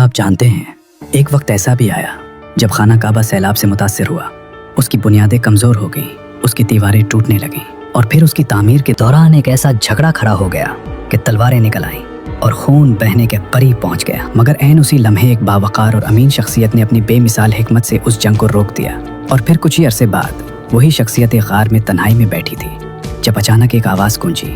کیا آپ جانتے ہیں ایک وقت ایسا بھی آیا جب خانہ کعبہ سیلاب سے متاثر ہوا، اس کی بنیادیں کمزور ہو گئیں، اس کی دیواریں ٹوٹنے لگیں اور پھر اس کی تعمیر کے دوران ایک ایسا جھگڑا کھڑا ہو گیا کہ تلواریں نکل آئیں اور خون بہنے کے قریب پہنچ گیا، مگر عین اسی لمحے ایک باوقار اور امین شخصیت نے اپنی بے مثال حکمت سے اس جنگ کو روک دیا۔ اور پھر کچھ ہی عرصے بعد وہی شخصیت ایک غار میں تنہائی میں بیٹھی تھی جب اچانک ایک آواز گونجی،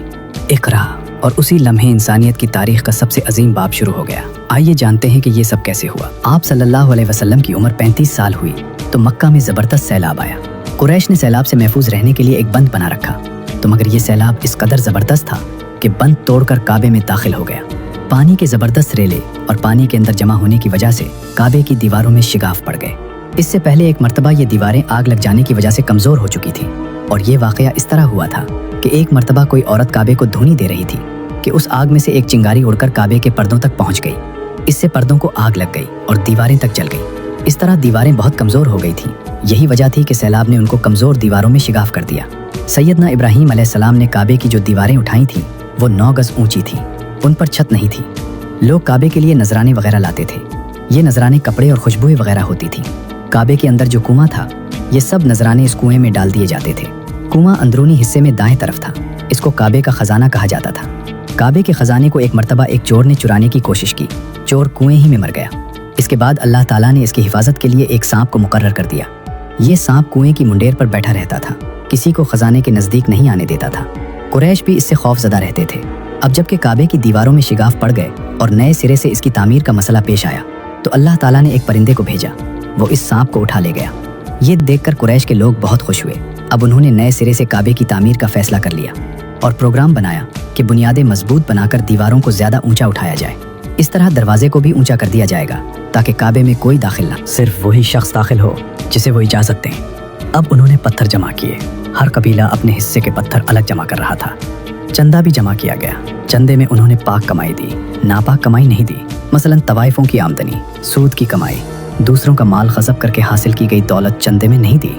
اقرا، اور اسی لمحے انسانیت کی تاریخ کا سب سے عظیم باب شروع ہو گیا۔ آئیے جانتے ہیں کہ یہ سب کیسے ہوا۔ آپ صلی اللہ علیہ وسلم کی عمر 35 سال ہوئی تو مکہ میں زبردست سیلاب آیا۔ قریش نے سیلاب سے محفوظ رہنے کے لیے ایک بند بنا رکھا، تو مگر یہ سیلاب اس قدر زبردست تھا کہ بند توڑ کر کعبے میں داخل ہو گیا۔ پانی کے زبردست ریلے اور پانی کے اندر جمع ہونے کی وجہ سے کعبے کی دیواروں میں شگاف پڑ گئے۔ اس سے پہلے ایک مرتبہ یہ دیواریں آگ لگ جانے کی وجہ سے کمزور ہو چکی تھیں، اور یہ واقعہ اس طرح ہوا تھا کہ ایک مرتبہ کوئی عورت کعبے کو دھونی دے رہی تھی کہ اس آگ میں سے ایک چنگاری اڑ کر کعبے کے پردوں تک پہنچ گئی۔ اس سے پردوں کو آگ لگ گئی اور دیواریں تک جل گئی۔ اس طرح دیواریں بہت کمزور ہو گئی تھیں۔ یہی وجہ تھی کہ سیلاب نے ان کو کمزور دیواروں میں شگاف کر دیا۔ سیدنا ابراہیم علیہ السلام نے کعبے کی جو دیواریں اٹھائی تھیں وہ 9 گز اونچی تھیں، ان پر چھت نہیں تھی۔ لوگ کعبے کے لیے نذرانے وغیرہ لاتے تھے، یہ نذرانے کپڑے اور خوشبوئیں وغیرہ ہوتی تھیں۔ کعبے کے اندر جو کنواں تھا، یہ سب نذرانے اس کنویں میں ڈال دیے جاتے تھے۔ کنواں اندرونی حصے میں دائیں طرف تھا، اس کو کعبے کا خزانہ کہا جاتا تھا۔ کعبے کے خزانے کو ایک مرتبہ ایک چور نے چرانے کی کوشش کی، چور کنویں ہی میں مر گیا۔ اس کے بعد اللہ تعالیٰ نے اس کی حفاظت کے لیے ایک سانپ کو مقرر کر دیا۔ یہ سانپ کنویں کی منڈیر پر بیٹھا رہتا تھا، کسی کو خزانے کے نزدیک نہیں آنے دیتا تھا۔ قریش بھی اس سے خوف زدہ رہتے تھے۔ اب جب کہ کعبے کی دیواروں میں شگاف پڑ گئے اور نئے سرے سے اس کی تعمیر کا مسئلہ پیش آیا، تو اللہ تعالیٰ نے ایک پرندے کو بھیجا، وہ اس سانپ کو اٹھا لے گیا۔ یہ دیکھ کر قریش کے لوگ بہت خوش ہوئے۔ اب انہوں نے نئے سرے سے کعبے کی تعمیر کا فیصلہ کر لیا اور پروگرام بنایا کہ بنیادیں مضبوط بنا کر دیواروں کو زیادہ اونچا اٹھایا جائے۔ اس طرح دروازے کو بھی اونچا کر دیا جائے گا تاکہ کعبے میں کوئی داخل نہ، صرف وہی شخص داخل ہو جسے وہ اجازت دیں۔ اب انہوں نے پتھر جمع کیے، ہر قبیلہ اپنے حصے کے پتھر الگ جمع کر رہا تھا۔ چندہ بھی جمع کیا گیا، چندے میں انہوں نے پاک کمائی دی، ناپاک کمائی نہیں دی۔ مثلاً طوائفوں کی آمدنی، سود کی کمائی، دوسروں کا مال غصب کر کے حاصل کی گئی دولت چندے میں نہیں دی،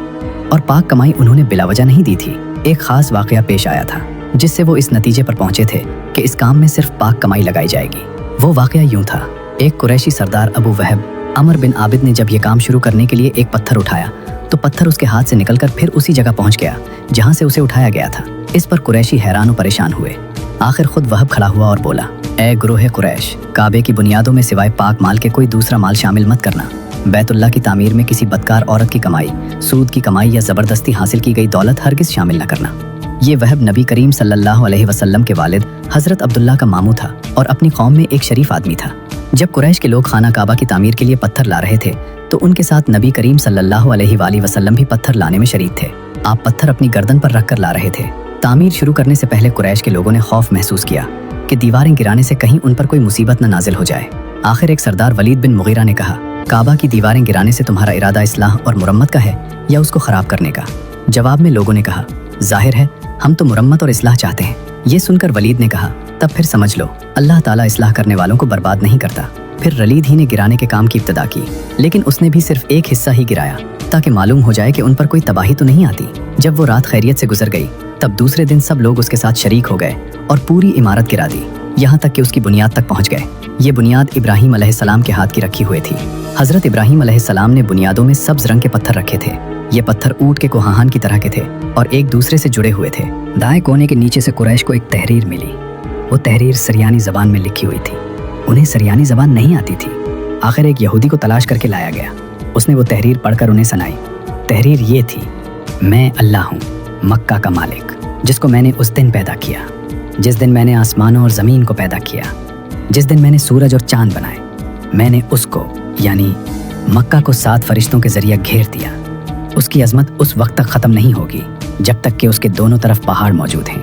اور پاک کمائی انہوں نے بلا وجہ نہیں دی تھی۔ ایک خاص واقعہ پیش آیا تھا جس سے وہ اس نتیجے پر پہنچے تھے کہ اس کام میں صرف پاک کمائی لگائی جائے گی۔ وہ واقعہ یوں تھا، ایک قریشی سردار ابو وہب عمر بن عابد نے جب یہ کام شروع کرنے کے لیے ایک پتھر اٹھایا تو پتھر اس کے ہاتھ سے نکل کر پھر اسی جگہ پہنچ گیا جہاں سے اسے اٹھایا گیا تھا۔ اس پر قریشی حیران و پریشان ہوئے۔ آخر خود وہب کھڑا ہوا اور بولا، اے گروہ قریش، کعبے کی بنیادوں میں سوائے پاک مال کے کوئی دوسرا مال شامل مت کرنا۔ بیت اللہ کی تعمیر میں کسی بدکار عورت کی کمائی، سود کی کمائی یا زبردستی حاصل کی گئی دولت ہرگز شامل نہ کرنا۔ یہ وہب نبی کریم صلی اللہ علیہ وسلم کے والد حضرت عبداللہ کا ماموں تھا اور اپنی قوم میں ایک شریف آدمی تھا۔ جب قریش کے لوگ خانہ کعبہ کی تعمیر کے لیے پتھر لا رہے تھے تو ان کے ساتھ نبی کریم صلی اللہ علیہ وآلہ وسلم بھی پتھر لانے میں شریک تھے۔ آپ پتھر اپنی گردن پر رکھ کر لا رہے تھے۔ تعمیر شروع کرنے سے پہلے قریش کے لوگوں نے خوف محسوس کیا کہ دیواریں گرانے سے کہیں ان پر کوئی مصیبت نہ نازل ہو جائے۔ آخر ایک سردار ولید بن مغیرہ نے کہا، کعبہ کی دیواریں گرانے سے تمہارا ارادہ اصلاح اور مرمت کا ہے یا اس کو خراب کرنے کا؟ جواب میں لوگوں نے کہا، ظاہر ہے ہم تو مرمت اور اصلاح چاہتے ہیں۔ یہ سن کر ولید نے کہا، تب پھر سمجھ لو اللہ تعالیٰ اصلاح کرنے والوں کو برباد نہیں کرتا۔ پھر ولید ہی نے گرانے کے کام کی ابتدا کی، لیکن اس نے بھی صرف ایک حصہ ہی گرایا تاکہ معلوم ہو جائے کہ ان پر کوئی تباہی تو نہیں آتی۔ جب وہ رات خیریت سے گزر گئی تب دوسرے دن سب لوگ اس کے ساتھ شریک ہو گئے اور پوری عمارت گرا دی، یہاں تک کہ اس کی بنیاد تک پہنچ گئے۔ یہ بنیاد ابراہیم علیہ السلام کے ہاتھ کی رکھی ہوئی تھی۔ حضرت ابراہیم علیہ السلام نے بنیادوں میں سبز رنگ کے پتھر رکھے تھے۔ یہ پتھر اونٹ کے کوہان کی طرح کے تھے اور ایک دوسرے سے جڑے ہوئے تھے۔ دائیں کونے کے نیچے سے قریش کو ایک تحریر ملی، وہ تحریر سریانی زبان میں لکھی ہوئی تھی۔ انہیں سریانی زبان نہیں آتی تھی۔ آخر ایک یہودی کو تلاش کر کے لایا گیا، اس نے وہ تحریر پڑھ کر انہیں سنائی۔ تحریر یہ تھی، میں اللہ ہوں، مکہ کا مالک، جس کو میں نے اس دن پیدا کیا جس دن میں نے آسمانوں اور زمین کو پیدا کیا، جس دن میں نے سورج اور چاند بنائے۔ میں نے اس کو یعنی مکہ کو 7 فرشتوں کے ذریعے گھیر دیا۔ اس کی عظمت اس وقت تک ختم نہیں ہوگی جب تک کہ اس کے دونوں طرف پہاڑ موجود ہیں۔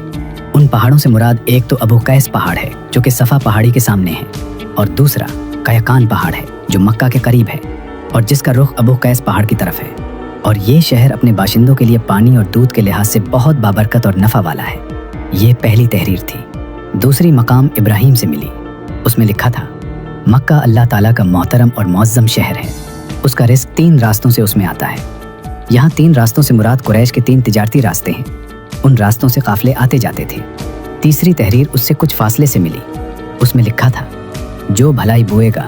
ان پہاڑوں سے مراد ایک تو ابو قیس پہاڑ ہے جو کہ صفا پہاڑی کے سامنے ہے، اور دوسرا قیقان پہاڑ ہے جو مکہ کے قریب ہے اور جس کا رخ ابو قیس پہاڑ کی طرف ہے۔ اور یہ شہر اپنے باشندوں کے لیے پانی اور دودھ کے لحاظ سے بہت بابرکت اور نفع والا ہے۔ یہ پہلی تحریر تھی۔ دوسری مقام ابراہیم سے ملی، اس میں لکھا تھا، مکہ اللہ تعالیٰ کا محترم اور معظم شہر ہے، اس کا رزق 3 راستوں سے اس میں آتا ہے۔ یہاں 3 راستوں سے مراد قریش کے 3 تجارتی راستے ہیں، ان راستوں سے قافلے آتے جاتے تھے۔ تیسری تحریر اس سے کچھ فاصلے سے ملی، اس میں لکھا تھا، جو بھلائی بوئے گا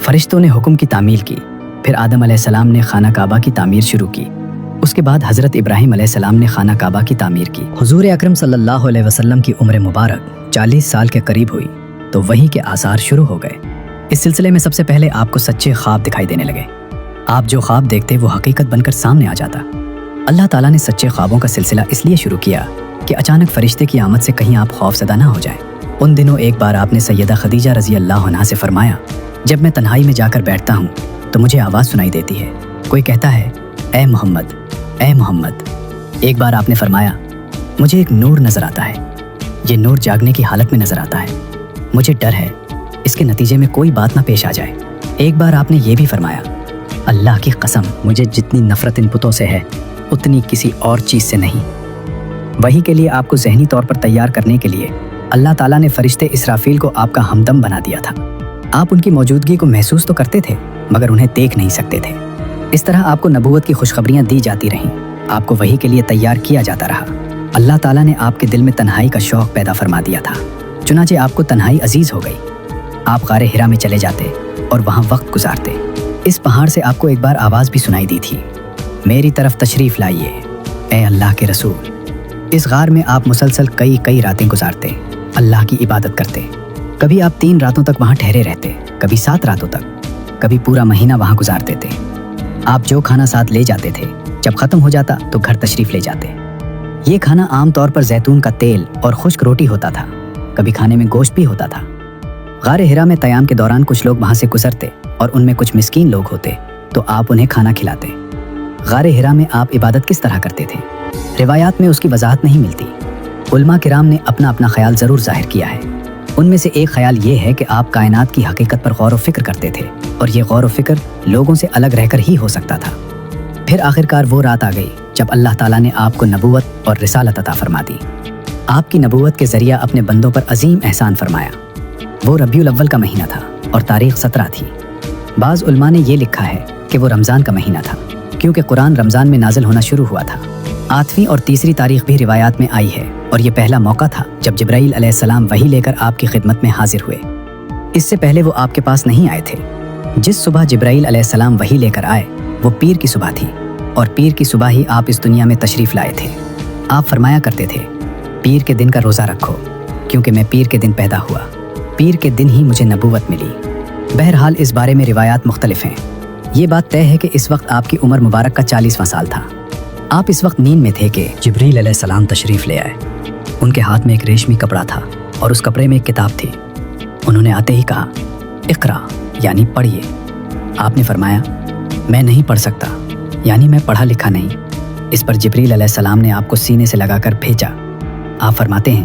فرشتوں نے حکم کی تعمیل کی، پھر آدم علیہ السلام نے خانہ کعبہ کی تعمیر شروع کی، اس کے بعد حضرت ابراہیم علیہ السلام نے خانہ کعبہ کی تعمیر کی۔ حضور اکرم صلی اللہ علیہ وسلم کی عمر مبارک 40 سال کے قریب ہوئی تو وحی کے آثار شروع ہو گئے۔ اس سلسلے میں سب سے پہلے آپ کو سچے خواب دکھائی دینے لگے۔ آپ جو خواب دیکھتے وہ حقیقت بن کر سامنے آ جاتا۔ اللہ تعالیٰ نے سچے خوابوں کا سلسلہ اس لیے شروع کیا کہ اچانک فرشتے کی آمد سے کہیں آپ خوف زدہ نہ ہو جائیں۔ ان دنوں ایک بار آپ نے سیدہ خدیجہ رضی اللہ عنہا سے فرمایا، جب میں تنہائی میں جا کر بیٹھتا ہوں تو مجھے آواز سنائی دیتی ہے، کوئی کہتا ہے اے محمد، اے محمد۔ ایک بار آپ نے فرمایا، مجھے ایک نور نظر آتا ہے، یہ نور جاگنے کی حالت میں نظر آتا ہے، مجھے ڈر ہے اس کے نتیجے میں کوئی بات نہ پیش آ جائے۔ ایک بار آپ نے یہ بھی فرمایا، اللہ کی قسم مجھے جتنی نفرت ان بتوں سے ہے اتنی کسی اور چیز سے نہیں۔ وحی کے لیے آپ کو ذہنی طور پر تیار کرنے کے لیے اللہ تعالیٰ نے فرشتے اسرافیل کو آپ کا ہمدم بنا دیا تھا۔ آپ ان کی موجودگی کو محسوس تو کرتے تھے مگر انہیں دیکھ نہیں سکتے تھے۔ اس طرح آپ کو نبوت کی خوشخبریاں دی جاتی رہیں، آپ کو وحی کے لیے تیار کیا جاتا رہا۔ اللہ تعالیٰ نے آپ کے دل میں تنہائی کا شوق پیدا فرما دیا تھا، چنانچہ آپ کو تنہائی عزیز ہو گئی۔ آپ غار حرا میں چلے جاتے اور وہاں وقت گزارتے۔ اس پہاڑ سے آپ کو ایک بار آواز بھی سنائی دی تھی، میری طرف تشریف لائیے اے اللہ کے رسول۔ اس غار میں آپ مسلسل کئی راتیں گزارتے، اللہ کی عبادت کرتے۔ کبھی آپ 3 راتوں تک وہاں ٹھہرے رہتے، کبھی 7 راتوں تک، کبھی پورا مہینہ وہاں گزار دیتے۔ آپ جو کھانا ساتھ لے جاتے تھے جب ختم ہو جاتا تو گھر تشریف لے جاتے۔ یہ کھانا عام طور پر زیتون کا تیل اور خشک روٹی ہوتا تھا، کبھی کھانے میں گوشت بھی ہوتا تھا۔ غار حرا میں قیام کے دوران کچھ لوگ وہاں سے گزرتے اور ان میں کچھ مسکین لوگ ہوتے تو آپ انہیں کھانا کھلاتے۔ غار حرا میں آپ عبادت کس طرح کرتے تھے؟ روایات میں اس کی وضاحت نہیں ملتی۔ علماء کرام نے اپنا اپنا خیال ضرور ظاہر کیا ہے۔ ان میں سے ایک خیال یہ ہے کہ آپ کائنات کی حقیقت پر غور و فکر کرتے تھے اور یہ غور و فکر لوگوں سے الگ رہ کر ہی ہو سکتا تھا۔ پھر آخرکار وہ رات آ گئی جب اللہ تعالیٰ نے آپ کو نبوت اور رسالت عطا فرما دی۔ آپ کی نبوت کے ذریعہ اپنے بندوں پر عظیم احسان فرمایا۔ وہ ربیع الاول کا مہینہ تھا اور تاریخ 17 تھی۔ بعض علماء نے یہ لکھا ہے کہ وہ رمضان کا مہینہ تھا کیونکہ قرآن رمضان میں نازل ہونا شروع ہوا تھا۔ 8ویں اور 3ری تاریخ بھی روایات میں آئی ہے اور یہ پہلا موقع تھا جب جبرائیل علیہ السلام وحی لے کر آپ کی خدمت میں حاضر ہوئے۔ اس سے پہلے وہ آپ کے پاس نہیں آئے تھے۔ جس صبح جبرائیل علیہ السلام وحی لے کر آئے وہ پیر کی صبح تھی اور پیر کی صبح ہی آپ اس دنیا میں تشریف لائے تھے۔ آپ فرمایا کرتے تھے، پیر کے دن کا روزہ رکھو کیونکہ میں پیر کے دن پیدا ہوا، پیر کے دن ہی مجھے نبوت ملی۔ بہرحال اس بارے میں روایات مختلف ہیں۔ یہ بات طے ہے کہ اس وقت آپ کی عمر مبارک کا 40واں سال تھا۔ آپ اس وقت نیند میں تھے کہ جبریل علیہ السلام تشریف لے آئے۔ ان کے ہاتھ میں ایک ریشمی کپڑا تھا اور اس کپڑے میں ایک کتاب تھی۔ انہوں نے آتے ہی کہا، اقرا یعنی پڑھیے۔ آپ نے فرمایا، میں نہیں پڑھ سکتا، یعنی میں پڑھا لکھا نہیں۔ اس پر جبریل علیہ السلام نے آپ کو سینے سے لگا کر بھیجا۔ آپ فرماتے ہیں،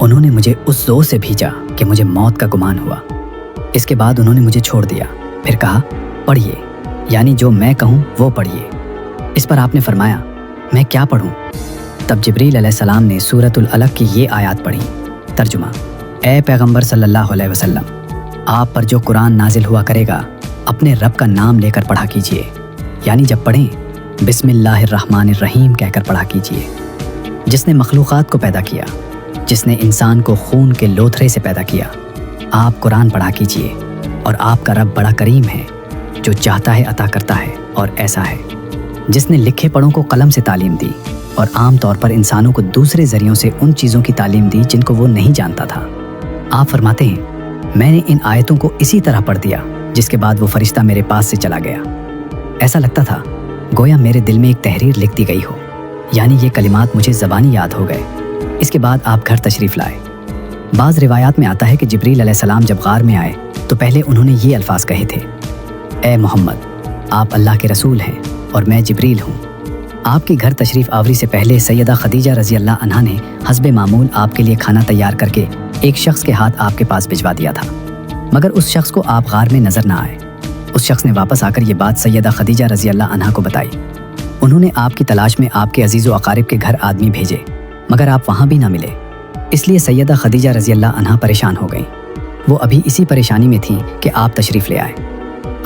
انہوں نے مجھے اس زور سے بھیجا کہ مجھے موت کا گمان ہوا۔ اس کے بعد انہوں نے مجھے چھوڑ دیا، پھر کہا پڑھیے، یعنی جو میں کہوں وہ پڑھیے۔ اس پر آپ نے فرمایا، میں کیا پڑھوں؟ تب جبریل علیہ السلام نے سورۃ العلق کی یہ آیات پڑھی۔ ترجمہ: اے پیغمبر صلی اللہ علیہ وسلم، آپ پر جو قرآن نازل ہوا کرے گا اپنے رب کا نام لے کر پڑھا کیجیے، یعنی جب پڑھیں بسم اللہ الرحمن الرحیم کہہ کر پڑھا کیجیے۔ جس نے مخلوقات کو پیدا کیا، جس نے انسان کو خون کے لوتھڑے سے پیدا کیا، آپ قرآن پڑھا کیجیے، اور آپ کا رب بڑا کریم ہے، جو چاہتا ہے عطا کرتا ہے، اور ایسا ہے جس نے لکھے پڑھوں کو قلم سے تعلیم دی اور عام طور پر انسانوں کو دوسرے ذریعوں سے ان چیزوں کی تعلیم دی جن کو وہ نہیں جانتا تھا۔ آپ فرماتے ہیں، میں نے ان آیتوں کو اسی طرح پڑھ دیا، جس کے بعد وہ فرشتہ میرے پاس سے چلا گیا۔ ایسا لگتا تھا گویا میرے دل میں ایک تحریر لکھ دی گئی ہو، یعنی یہ کلمات مجھے زبانی یاد ہو گئے۔ اس کے بعد آپ گھر تشریف لائے۔ بعض روایات میں آتا ہے کہ جبریل علیہ السلام جب غار میں آئے تو پہلے انہوں نے یہ الفاظ کہے تھے، اے محمد، آپ اللہ کے رسول ہیں اور میں جبریل ہوں۔ آپ کی گھر تشریف آوری سے پہلے سیدہ خدیجہ رضی اللہ عنہا نے حسب معمول آپ کے لیے کھانا تیار کر کے ایک شخص کے ہاتھ آپ کے پاس بھجوا دیا تھا، مگر اس شخص کو آپ غار میں نظر نہ آئے۔ اس شخص نے واپس آ کر یہ بات سیدہ خدیجہ رضی اللہ عنہا کو بتائی۔ انہوں نے آپ کی تلاش میں آپ کے عزیز و اقارب کے گھر آدمی بھیجے، مگر آپ وہاں بھی نہ ملے۔ اس لیے سیدہ خدیجہ رضی اللہ عنہا پریشان ہو گئیں۔ وہ ابھی اسی پریشانی میں تھیں کہ آپ تشریف لے آئے۔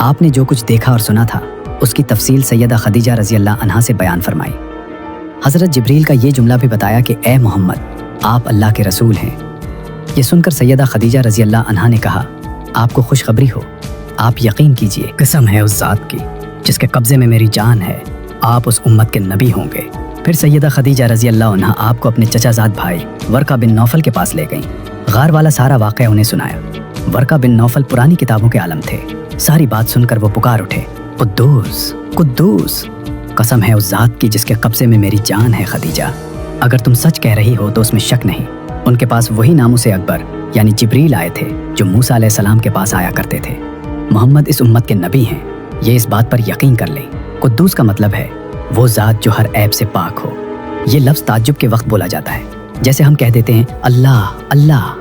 آپ نے جو کچھ دیکھا اور سنا تھا اس کی تفصیل سیدہ خدیجہ رضی اللہ عنہا سے بیان فرمائی۔ حضرت جبریل کا یہ جملہ بھی بتایا کہ اے محمد، آپ اللہ کے رسول ہیں۔ یہ سن کر سیدہ خدیجہ رضی اللہ عنہا نے کہا، آپ کو خوشخبری ہو، آپ یقین کیجئے، قسم ہے اس ذات کی جس کے قبضے میں میری جان ہے، آپ اس امت کے نبی ہوں گے۔ پھر سیدہ خدیجہ رضی اللہ عنہ آپ کو اپنے چچا زاد بھائی ورقہ بن نوفل کے پاس لے گئیں۔ غار والا سارا واقعہ انہیں سنایا۔ ورقہ بن نوفل پرانی کتابوں کے عالم تھے۔ ساری بات سن کر وہ پکار اٹھے، قدوس قدوس، قسم ہے اس ذات کی جس کے قبضے میں میری جان ہے خدیجہ، اگر تم سچ کہہ رہی ہو تو اس میں شک نہیں۔ ان کے پاس وہی ناموس اکبر یعنی جبریل آئے تھے جو موسیٰ علیہ السلام کے پاس آیا کرتے تھے۔ محمد اس امت کے نبی ہیں، یہ اس بات پر یقین کر لیں۔ قدوس کا مطلب ہے وہ ذات جو ہر عیب سے پاک ہو۔ یہ لفظ تعجب کے وقت بولا جاتا ہے، جیسے ہم کہہ دیتے ہیں اللہ اللہ۔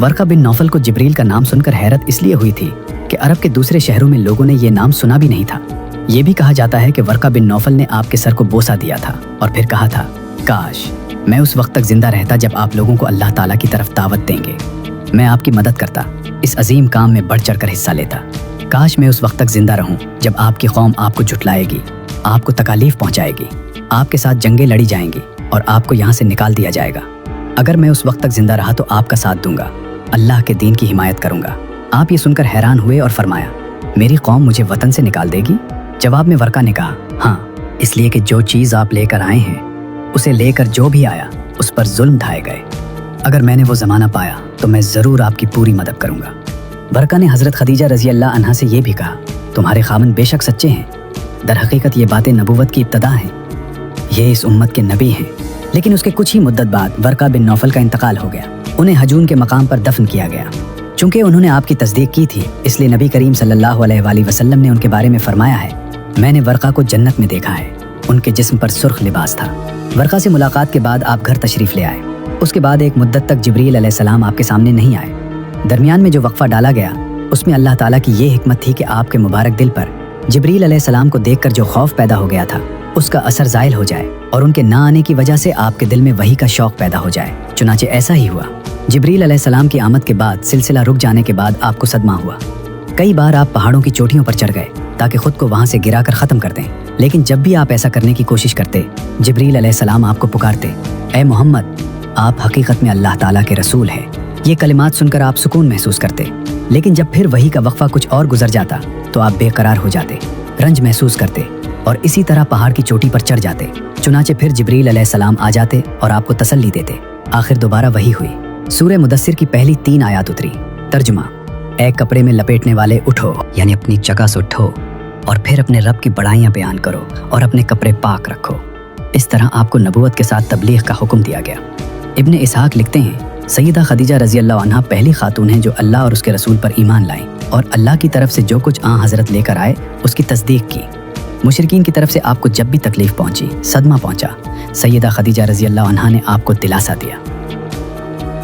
ورقہ بن نوفل کو جبریل کا نام سن کر حیرت اس لیے ہوئی تھی کہ عرب کے دوسرے شہروں میں لوگوں نے یہ نام سنا بھی نہیں تھا۔ یہ بھی کہا جاتا ہے کہ ورقہ بن نوفل نے آپ کے سر کو بوسہ دیا تھا اور پھر کہا تھا، کاش میں اس وقت تک زندہ رہتا جب آپ لوگوں کو اللہ تعالیٰ کی طرف دعوت دیں گے، میں آپ کی مدد کرتا، اس عظیم کام میں بڑھ چڑھ کر حصہ لیتا۔ کاش میں اس وقت تک زندہ رہوں جب آپ کی قوم آپ کو جھٹلائے گی، آپ کو تکالیف پہنچائے گی، آپ کے ساتھ جنگیں لڑی جائیں گی اور آپ کو یہاں سے نکال دیا جائے گا۔ اگر میں اس وقت تک زندہ رہا تو آپ کا ساتھ دوں گا، اللہ کے دین کی حمایت کروں گا۔ آپ یہ سن کر حیران ہوئے اور فرمایا، میری قوم مجھے وطن سے نکال دے گی؟ جواب میں ورقہ نے کہا، ہاں، اس لیے کہ جو چیز آپ لے کر آئے ہیں اسے لے کر جو بھی آیا اس پر ظلم ڈھائے گئے۔ اگر میں نے وہ زمانہ پایا تو میں ضرور آپ کی پوری مدد کروں گا۔ ورقہ نے حضرت خدیجہ رضی اللہ عنہا سے یہ بھی کہا، تمہارے خاوند بے شک سچے ہیں، در حقیقت یہ باتیں نبوت کی ابتدا ہیں، یہ اس امت کے نبی ہیں۔ لیکن اس کے کچھ ہی مدت بعد ورقہ بن نوفل کا انتقال ہو گیا، انہیں حجون کے مقام پر دفن کیا گیا۔ چونکہ انہوں نے آپ کی تصدیق کی تھی، اس لیے نبی کریم صلی اللہ علیہ وآلہ وسلم نے ان کے بارے میں فرمایا ہے، میں نے ورقہ کو جنت میں دیکھا ہے، ان کے جسم پر سرخ لباس تھا۔ ورقہ سے ملاقات کے بعد آپ گھر تشریف لے آئے۔ اس کے بعد ایک مدت تک جبریل علیہ السلام آپ کے سامنے نہیں آئے۔ درمیان میں جو وقفہ ڈالا گیا اس میں اللہ تعالیٰ کی یہ حکمت تھی کہ آپ کے مبارک دل پر جبریل علیہ السلام کو دیکھ کر جو خوف پیدا ہو گیا تھا اس کا اثر زائل ہو جائے اور ان کے نہ آنے کی وجہ سے آپ کے دل میں وحی کا شوق پیدا ہو جائے۔ چنانچہ ایسا ہی ہوا۔ جبریل علیہ السلام کی آمد کے بعد سلسلہ رک جانے کے بعد آپ کو صدمہ ہوا۔ کئی بار آپ پہاڑوں کی چوٹیوں پر چڑھ گئے تاکہ خود کو وہاں سے گرا کر ختم کر دیں، لیکن جب بھی آپ ایسا کرنے کی کوشش کرتے جبریل علیہ السلام آپ کو پکارتے، اے محمد، آپ حقیقت میں اللہ تعالیٰ کے رسول ہیں۔ یہ کلمات سن کر آپ سکون محسوس کرتے، لیکن جب پھر وحی کا وقفہ کچھ اور گزر جاتا تو آپ بے قرار ہو جاتے، رنج محسوس کرتے اور اسی طرح پہاڑ کی چوٹی پر چڑھ جاتے۔ چنانچہ پھر جبریل علیہ السلام آ جاتے اور آپ کو تسلی دیتے۔ آخر دوبارہ وحی ہوئی۔ سورہ مدثر کی پہلی 3 آیات اتری۔ ترجمہ، اے کپڑے میں لپیٹنے والے اٹھو، یعنی اپنی جگہ سے اٹھو اور پھر اپنے رب کی بڑائیاں بیان کرو اور اپنے کپڑے پاک رکھو۔ اس طرح آپ کو نبوت کے ساتھ تبلیغ کا حکم دیا گیا۔ ابن اسحاق لکھتے ہیں، سیدہ خدیجہ رضی اللہ عنہا پہلی خاتون ہیں جو اللہ اور اس کے رسول پر ایمان لائیں اور اللہ کی طرف سے جو کچھ حضرت لے کر آئے اس کی تصدیق کی۔ مشرکین کی طرف سے آپ کو جب بھی تکلیف پہنچی، صدمہ پہنچا، سیدہ خدیجہ رضی اللہ عنہا نے آپ کو دلاسا دیا۔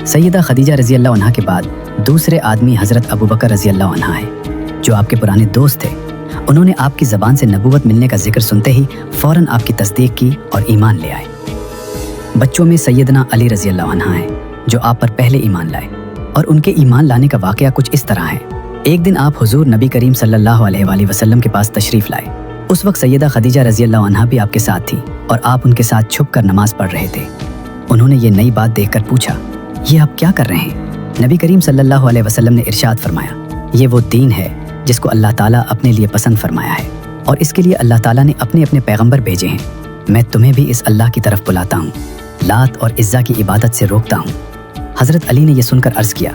سیدہ خدیجہ رضی اللہ عنہا کے بعد دوسرے آدمی حضرت ابوبکر رضی اللہ عنہ ہیں جو آپ کے پرانے دوست تھے۔ انہوں نے آپ کی زبان سے نبوت ملنے کا ذکر سنتے ہی فوراً آپ کی تصدیق کی اور ایمان لے آئے۔ بچوں میں سیدنا علی رضی اللہ عنہ ہیں جو آپ پر پہلے ایمان لائے، اور ان کے ایمان لانے کا واقعہ کچھ اس طرح ہے۔ ایک دن آپ حضور نبی کریم صلی اللہ علیہ وآلہ وسلم کے پاس تشریف لائے۔ اس وقت سیدہ خدیجہ رضی اللہ عنہا بھی آپ کے ساتھ تھی اور آپ ان کے ساتھ چھپ کر نماز پڑھ رہے تھے۔ انہوں نے یہ نئی بات دیکھ کر پوچھا، یہ آپ کیا کر رہے ہیں؟ نبی کریم صلی اللہ علیہ وسلم نے ارشاد فرمایا، یہ وہ دین ہے جس کو اللہ تعالیٰ اپنے لیے پسند فرمایا ہے اور اس کے لیے اللہ تعالیٰ نے اپنے اپنے پیغمبر بھیجے ہیں۔ میں تمہیں بھی اس اللہ کی طرف بلاتا ہوں، لات اور عزا کی عبادت سے روکتا ہوں۔ حضرت علی نے یہ سن کر عرض کیا،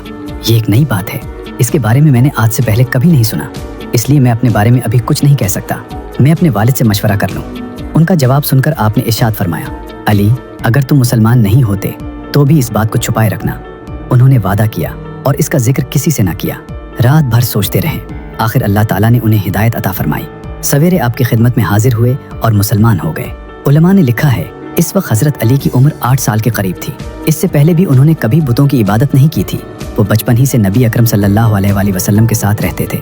یہ ایک نئی بات ہے، اس کے بارے میں میں نے آج سے پہلے کبھی نہیں سنا، اس لیے میں اپنے بارے میں ابھی کچھ نہیں کہہ سکتا، میں اپنے والد سے مشورہ کر لوں۔ ان کا جواب سن کر آپ نے ارشاد فرمایا، علی، اگر تم مسلمان نہیں ہوتے تو بھی اس بات کو چھپائے رکھنا۔ انہوں نے وعدہ کیا اور اس کا ذکر کسی سے نہ کیا۔ رات بھر سوچتے رہے، آخر اللہ تعالیٰ نے انہیں ہدایت عطا فرمائی۔ سویرے آپ کی خدمت میں حاضر ہوئے اور مسلمان ہو گئے۔ علماء نے لکھا ہے اس وقت حضرت علی کی عمر 8 سال کے قریب تھی۔ اس سے پہلے بھی انہوں نے کبھی بتوں کی عبادت نہیں کی تھی، وہ بچپن ہی سے نبی اکرم صلی اللہ علیہ وآلہ وسلم کے ساتھ رہتے تھے۔